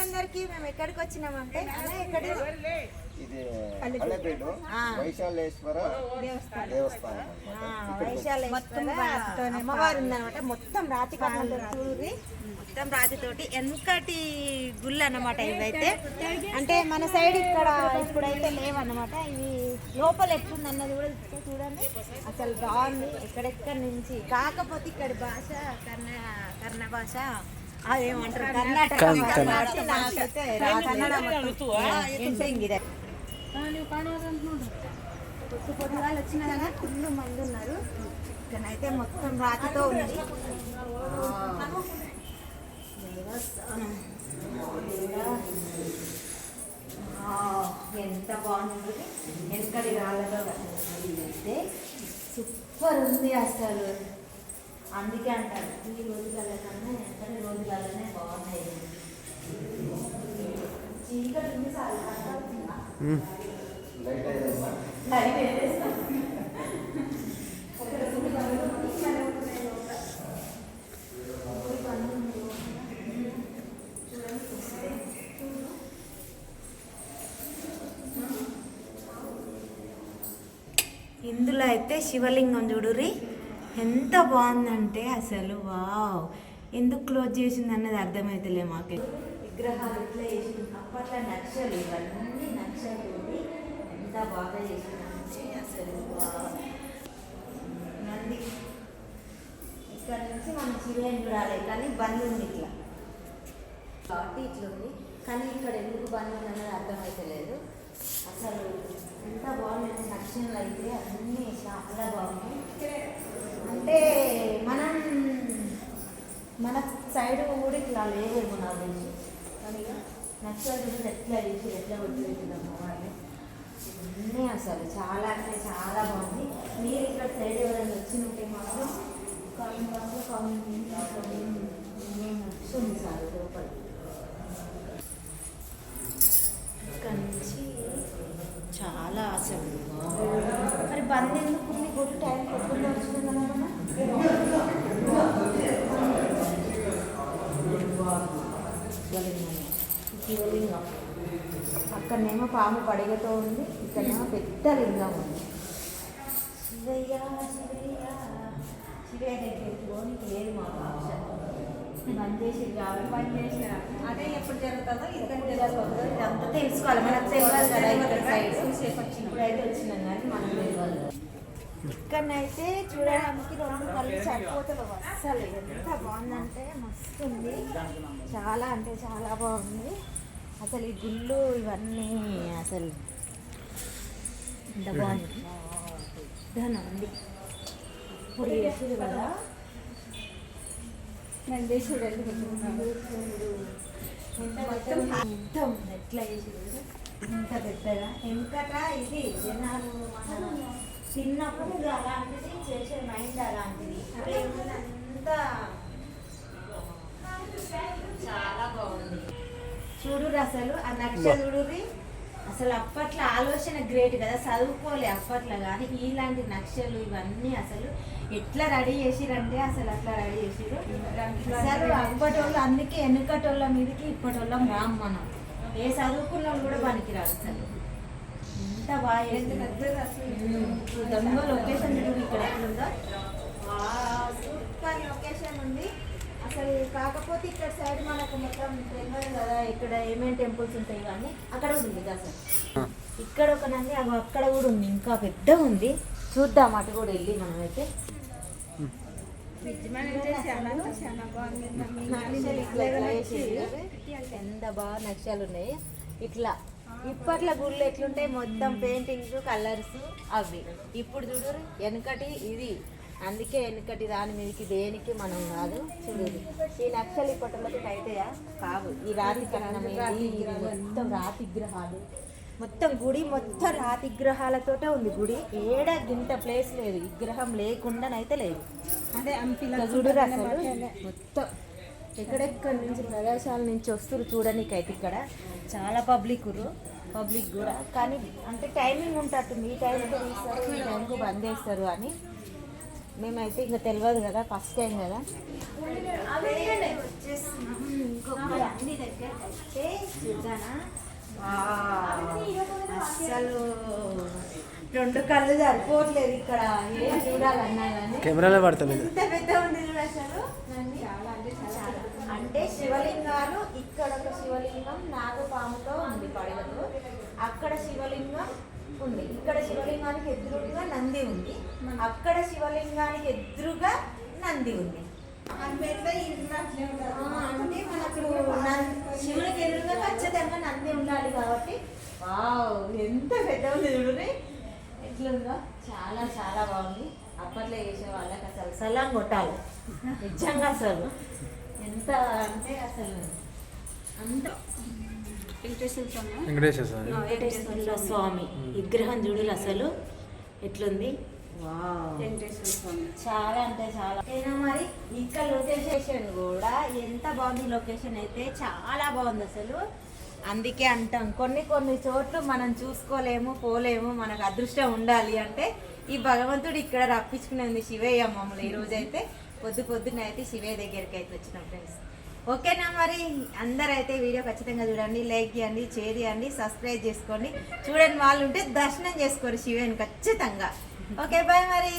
అందరికి మేము ఎక్కడికి వచ్చినామంటే ఇది పల్లెపేడు వైశాలేశ్వర దేవస్థానం. వైశాలేశ్వర అమ్మవారు ఉందన్నమాట. మొత్తం రాతి చూరి మొత్తం రాతితోటి వెనకటి గుళ్ళు అన్నమాట. ఇవైతే అంటే మన సైడ్ ఇక్కడ ఇప్పుడైతే లేవన్నమాట. ఇవి లోపల ఎట్లుంది అన్నది కూడా చూడండి. అసలు బాగుంది ఎక్కడెక్కడి నుంచి. కాకపోతే ఇక్కడ భాష కన్నడ భాష అదేమంటారు కర్ణాటక పొద్దు పొద్దుగాలు వచ్చిన కదా ఫుల్ మంది ఉన్నారు. ఇక్కడైతే మొత్తం రాతితో ఉంది. ఎంత బాగుంది. వెనకడి రాళ్ళతో అయితే సూపర్ ఉంది అసలు. అందుకే అంటారు ఈ రోజుల కన్నా ఎంతటి రోజులనే బాగున్నాయి. చీకటి ఉంది సార్ ఇందులో అయితే శివలింగం చూడుర్రి ఎంత బాగుందంటే అసలు వావ్. ఎందుకు క్లోజ్ చేసింది అన్నది అర్థమైతలే మాకు. విగ్రహాలు ఎట్లా చేసింది అప్పట్లో నక్షలు ఇవన్నీ నక్షలు ఎంత బాగా చేసిందంటే అసలు నంది ఇక్కడ నుంచి మనం శివయ్యని చూడాలి కానీ బంద్ ఉంది ఇట్లా కాబట్టి ఇట్లా ఉంది. కానీ ఇక్కడ ఎందుకు బంద్ ఉంది అన్నది అర్థమైతలేదు. అసలు ఎంత బాగుంది. నక్షలు అయితే అన్నీ చాలా బాగున్నాయి. అంటే మన సైడ్ కూడా ఇట్లా లేవేమో నాకు తెలిసి. కానీ నక్షలు ఎట్లా చేసి ఎట్లా కొట్టిపెట్టిందమ్మా వాళ్ళు అన్నీ అసలు చాలా అంటే చాలా బాగుంది. మీరు ఇక్కడ సైడ్ ఎవరైనా వచ్చినట్టే మాత్రం నచ్చుంది సార్ లోపల. ఇక్కడ నుంచి చాలా అసలు మరి బంద్ ఎందుకు గుడి టైం కొట్టుకుంటూ వచ్చింది కదా. శివలింగం అక్కడనేమో పాము పడిగతో ఉంది. ఇక్కడనేమో పెద్ద లింగం ఉంది. శివయ్య శివయ్య శివయ్య దగ్గరికి పోని లేదు మా భాష. బంద్ చేసి పని చేసిన అదే ఎప్పుడు జరుగుతుందో ఇక్కడ జరుగుతుందో ఇదంతా తెలుసుకోవాలి. మనకు తెలియాలి కదా. ఇక్కడ సైడ్ ఇప్పుడైతే వచ్చినాం కానీ మనం తెలియాలి. ఇక్కడనైతే చూడడానికి రెండు కళ్ళు సరిపోతుంది అస్సలు. ఎంత బాగుందంటే మస్తు ఉంది. చాలా అంటే చాలా బాగుంది అసలు. ఈ గుళ్ళు ఇవన్నీ అసలు ఎంత బాగుంది. ఉంది ఇప్పుడు చేసేది కదా మొత్తం ఎట్లా చేసేది ఇంత పెద్దగా. వెనకట ఇది జనాలు మన చిన్నప్పుడు అలాంటిది చేసే మైండ్ అలాంటిది. అదే అంతా చాలా బాగుంది. చూడురు అసలు ఆ నక్ష చూడుర్రి. అసలు అప్పట్లో ఆలోచన గ్రేట్ కదా. చదువుకోలే అప్పట్లో కానీ ఇలాంటి నక్షలు ఇవన్నీ అసలు ఎట్లా రెడీ చేసిరంటే అసలు అట్లా రెడీ చేసిరు అసలు. అప్పటోళ్ళు అందుకే వెనుకటోళ్ళ మీదకి ఇప్పటోళ్ళం రామ్. మనం ఏ చదువుకున్న వాళ్ళు కూడా పనికిరాదు అసలు. ఎంత బాగా దొంగ లొకేషన్ చూడు ఇక్కడ ఎట్లుందో. సూపర్ లొకేషన్ ఉంది అసలు. కాకపోతే ఇక్కడ సైడ్ మనకు మొత్తం తెలియదు కదా ఇక్కడ ఏమేమి టెంపుల్స్ ఉంటాయి కానీ అక్కడ కూడా ఉంది అసలు. ఇక్కడ ఒక నంది అక్కడ కూడా ఉంది. ఇంకా పెద్ద ఉంది. చూద్దాం అటు కూడా వెళ్ళి మనమైతే. ఎంత బాగా నక్షలు ఉన్నాయి ఇట్లా. ఇప్పట్లో గుళ్ళు ఎట్లుంటాయి మొత్తం పెయింటింగ్స్ కలర్స్ అవి. ఇప్పుడు చూడు వెనకటి ఇది. అందుకే వెనకటి దాని మీదకి దేనికి మనం కాదు. చూడు ఈ నక్షలు ఇప్పటిలోకి అయితాయా కావు. ఈ రాతి కరణం మొత్తం రాతి విగ్రహాలు. మొత్తం గుడి మొత్తం రాతి విగ్రహాలతోటే ఉంది గుడి. ఏడ గింత ప్లేస్ లేదు విగ్రహం లేకుండానైతే లేదు. అదే చూడరు అసలు మొత్తం ఎక్కడెక్కడి నుంచి ప్రదేశాల నుంచి వస్తారు చూడడానికైతే. ఇక్కడ చాలా పబ్లిక్ కూడా కానీ అంటే టైమింగ్ ఉంటట్టుంది. ఈ టైంకి తీస్తారు ఈ టైంకు బంద్ చేస్తారు అని. మేమైతే ఇంకా తెలియదు కదా ఫస్ట్ టైం కదా. ఇంకొక మరి అన్ని దగ్గర అయితే చూద్దానా అసలు రెండు కళ్ళు సరిపోవట్లేదు ఇక్కడ ఏం చూడాలన్నా కానీ కెమెరాలో పడతలేదు. ఎంత పెద్ద ఉంది చూడు అసలు. చాలా అంటే చాలా అంటే శివలింగాలు ఇక్కడ ఒక శివలింగం నాగపాముతో ఉంది పడగతో, అక్కడ శివలింగం ఉంది, ఇక్కడ శివలింగానికి ఎదురుగా నంది ఉంది, అక్కడ శివలింగానికి ఎదురుగా నంది ఉంది. అంటే మనకు శివుడికి ఎదురుగా ఖచ్చితంగా నంది ఉండాలి కాబట్టి వావ్ ఎంత పెద్ద ఉంది చూడండి ఎట్లుందో. చాలా చాలా బాగుంది. అప్పట్లో చేసే వాళ్ళకి అసలు సలాం కొట్టాలి నిజంగా. అసలు ఎంత అంటే అసలు అంత వెంకటేశ్వర స్వామి విగ్రహం చూడరు అసలు ఎట్లుంది. చాలా అంటే చాలా. అయినా మరి ఇక్కడ లొకేషన్ కూడా ఎంత బాగుంది. లొకేషన్ అయితే చాలా బాగుంది అసలు. అందుకే అంటాం కొన్ని కొన్ని చోట్ల మనం చూసుకోలేము, పోలేము, మనకు అదృష్టం ఉండాలి అంటే ఈ భగవంతుడు ఇక్కడ రప్పించుకునేది శివయ్య మమ్మల్ని. ఈరోజైతే పొద్దున అయితే శివయ్య దగ్గరికి అయితే వచ్చినాం ఫ్రెండ్స్. ఓకేనా మరి అందరైతే వీడియో ఖచ్చితంగా చూడండి, లైక్ చేయండి, షేర్ చేయండి, సబ్స్క్రైబ్ చేసుకోండి. చూడండి వాళ్ళు ఉంటే దర్శనం చేసుకోండి శివయ్యని ఖచ్చితంగా. ఓకే బాయ్ మరి.